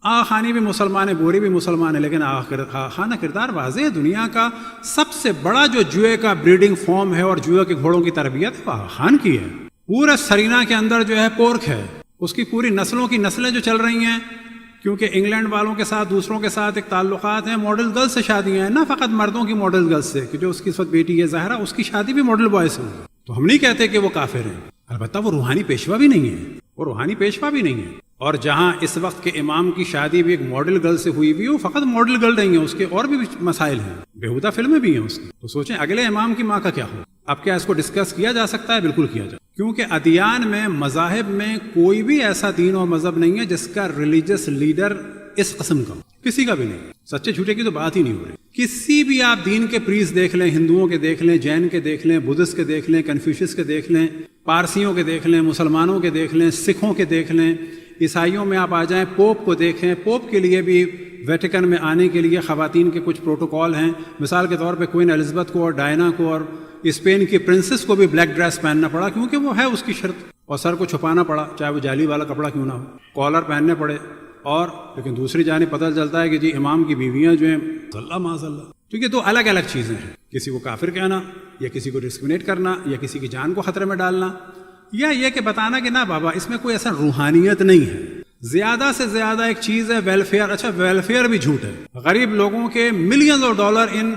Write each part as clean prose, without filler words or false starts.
آغا خانی بھی مسلمان ہے، گوری بھی مسلمان ہے، لیکن آغا خانہ کردار واضح ہے، دنیا کا سب سے بڑا جو جوئے کا بریڈنگ فارم ہے اور جوئے کے گھوڑوں کی تربیت ہے وہ آغا خان کی ہے۔ پورے سرینا کے اندر جو ہے پورک ہے، اس کی پوری نسلوں کی نسلیں جو چل رہی ہیں، کیونکہ انگلینڈ والوں کے ساتھ دوسروں کے ساتھ ایک تعلقات ہیں، ماڈل گرل سے شادیاں ہیں، نہ فقط مردوں کی ماڈل گرل سے، کہ جو اس کی اس وقت بیٹی ہے زہرا، اس کی شادی بھی ماڈل بوائے سے ہوئی۔ تو ہم نہیں کہتے کہ وہ کافر ہیں، البتہ وہ روحانی پیشوا بھی نہیں ہے، وہ روحانی پیشوا بھی نہیں ہے۔ اور جہاں اس وقت کے امام کی شادی بھی ایک ماڈل گرل سے ہوئی بھی، وہ فقط ماڈل گرل نہیں ہے، اس کے اور بھی مسائل ہیں، بیہودہ فلمیں بھی ہیں اس کی۔ تو سوچیں اگلے امام کی ماں کا کیا ہو۔ اب کیا اس کو ڈسکس کیا جا سکتا ہے؟ بالکل کیا جائے، کیونکہ ادیان میں، مذاہب میں کوئی بھی ایسا دین اور مذہب نہیں ہے جس کا ریلیجس لیڈر اس قسم کا ہو، کسی کا بھی نہیں۔ سچے جھوٹے کی تو بات ہی نہیں ہو رہی۔ کسی بھی آپ دین کے پریس دیکھ لیں، ہندوؤں کے دیکھ لیں، جین کے دیکھ لیں، بدھسٹ کے دیکھ لیں، کنفیوشس کے دیکھ لیں، پارسیوں کے دیکھ لیں، مسلمانوں کے دیکھ لیں، سکھوں کے دیکھ لیں، عیسائیوں میں آپ آ جائیں، پوپ کو دیکھیں، پوپ کے لیے بھی ویٹیکن میں آنے کے لیے خواتین کے کچھ پروٹوکول ہیں۔ مثال کے طور پہ کوئین الزبتھ کو اور ڈائنا کو اور اسپین کی پرنسس کو بھی بلیک ڈریس پہننا پڑا، کیونکہ وہ ہے اس کی شرط، اور سر کو چھپانا پڑا، چاہے وہ جالی والا کپڑا کیوں نہ ہو، کالر پہننے پڑے۔ اور لیکن دوسری جانب پتہ چلتا ہے کہ جی امام کی بیویاں جو ہیں اللہ معاذ اللہ، کیونکہ دو الگ الگ چیزیں ہیں، کسی کو کافر کہنا یا کسی کو ڈسکرمنیٹ کرنا یا کسی کی جان کو خطرے میں ڈالنا، یا یہ کہ بتانا کہ نہ بابا اس میں کوئی ایسا روحانیت نہیں ہے۔ زیادہ سے زیادہ ایک چیز ہے ویلفیئر۔ اچھا ویلفیئر بھی جھوٹ ہے، غریب لوگوں کے millions of dollar in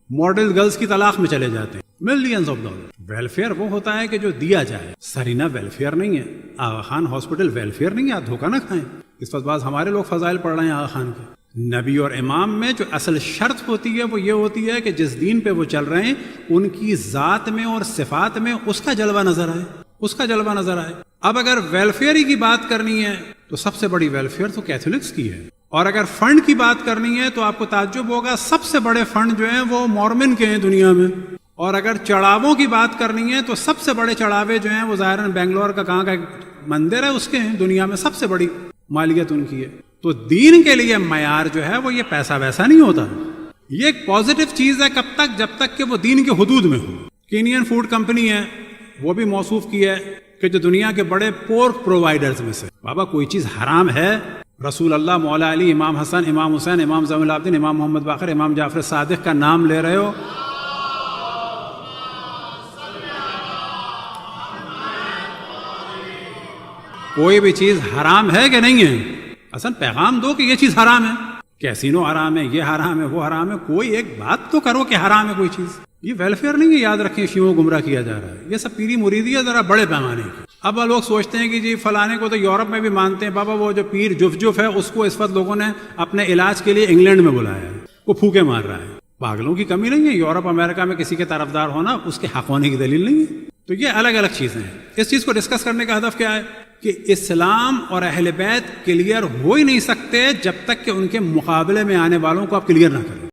model girls کی طلاق میں چلے جاتے ہیں، ملینز آف ڈالر۔ ویلفیئر وہ ہوتا ہے کہ جو دیا جائے۔ سرینا ویلفیئر نہیں ہے، آغا خان ہاسپٹل ویلفیئر نہیں ہے، آپ دھوکہ نہ کھائیں۔ اس وقت بعض ہمارے لوگ فضائل پڑھ رہے ہیں آغا خان کے۔ نبی اور امام میں جو اصل شرط ہوتی ہے وہ یہ ہوتی ہے کہ جس دین پہ وہ چل رہے ہیں ان کی ذات میں اور صفات میں اس کا جلوہ نظر آئے، اس کا جلوہ نظر آئے۔ اب اگر ویلفیئر ہی کی بات کرنی ہے تو سب سے بڑی ویلفیئر تو کیتھولکس کی ہے، اور اگر فنڈ کی بات کرنی ہے تو آپ کو تعجب ہوگا سب سے بڑے فنڈ جو ہیں وہ مورمن کے ہیں دنیا میں، اور اگر چڑھاووں کی بات کرنی ہے تو سب سے بڑے چڑھاوے جو ہیں وہ ظاہراً بنگلور کا کہاں کا ایک مندر ہے اس کے ہیں، دنیا میں سب سے بڑی مالیت ان کی ہے۔ تو دین کے لیے معیار جو ہے وہ یہ پیسہ ویسا نہیں ہوتا، یہ ایک پازیٹیو چیز ہے کب تک؟ جب تک کہ وہ دین کے حدود میں ہو۔ کینین فوڈ کمپنی ہے، وہ بھی موصوف کی ہے کہ جو دنیا کے بڑے پورک پرووائڈرز میں سے۔ بابا کوئی چیز حرام ہے؟ رسول اللہ، مولا علی، امام حسن، امام حسین، امام زین العابدین، امام محمد باقر، امام جعفر صادق کا نام لے رہے ہو، کوئی بھی چیز حرام ہے کہ نہیں ہے؟ اصل پیغام دو کہ یہ چیز حرام ہے، کیسینو حرام ہے، یہ حرام ہے، وہ حرام ہے، کوئی ایک بات تو کرو کہ حرام ہے کوئی چیز۔ یہ ویلفیئر نہیں ہے، یاد رکھیں، شیعوں کو گمراہ کیا جا رہا ہے، یہ سب پیری مریدی ہے ذرا بڑے پیمانے کی۔ اب لوگ سوچتے ہیں کہ جی فلانے کو تو یورپ میں بھی مانتے ہیں، بابا وہ جو پیر جف ہے اس کو اس وقت لوگوں نے اپنے علاج کے لیے انگلینڈ میں بلایا ہے، وہ پھوکے مار رہا ہے۔ پاگلوں کی کمی نہیں ہے، یورپ امریکہ میں کسی کے طرفدار ہونا اس کے حق ہونے کی دلیل نہیں ہے۔ تو یہ الگ الگ چیزیں ہیں۔ اس چیز کو ڈسکس کرنے کا ہدف کیا ہے کہ اسلام اور اہل بیت کلیئر ہو ہی نہیں سکتے جب تک کہ ان کے مقابلے میں آنے والوں کو آپ کلیئر نہ کریں۔